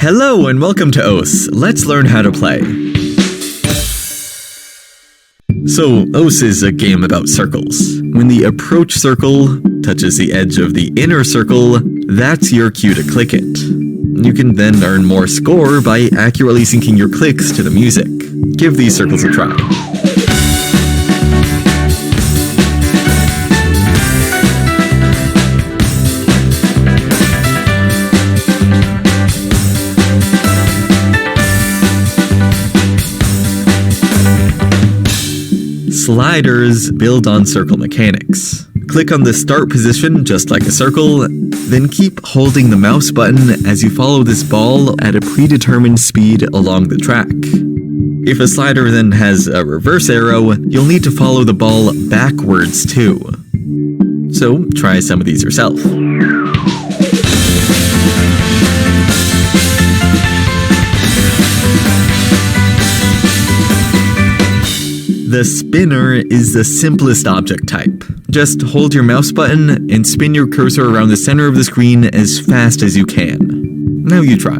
Hello and welcome to OS. Let's learn how to play. So, OS is a game about circles. When the approach circle touches the edge of the inner circle, that's your cue to click it. You can then earn more score by accurately syncing your clicks to the music. Give these circles a try. Sliders build on circle mechanics. Click on the start position just like a circle, then keep holding the mouse button as you follow this ball at a predetermined speed along the track. If a slider then has a reverse arrow, you'll need to follow the ball backwards too. So try some of these yourself. The spinner is the simplest object type. Just hold your mouse button and spin your cursor around the center of the screen as fast as you can. Now you try.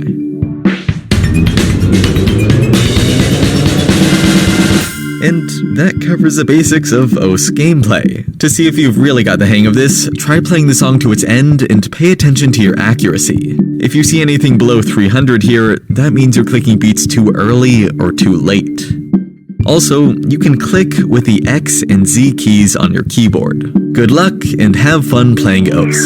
And that covers the basics of OS gameplay. To see if you've really got the hang of this, try playing the song to its end and pay attention to your accuracy. If you see anything below 300 here, that means you're clicking beats too early or too late. Also, you can click with the X and Z keys on your keyboard. Good luck and have fun playing OS.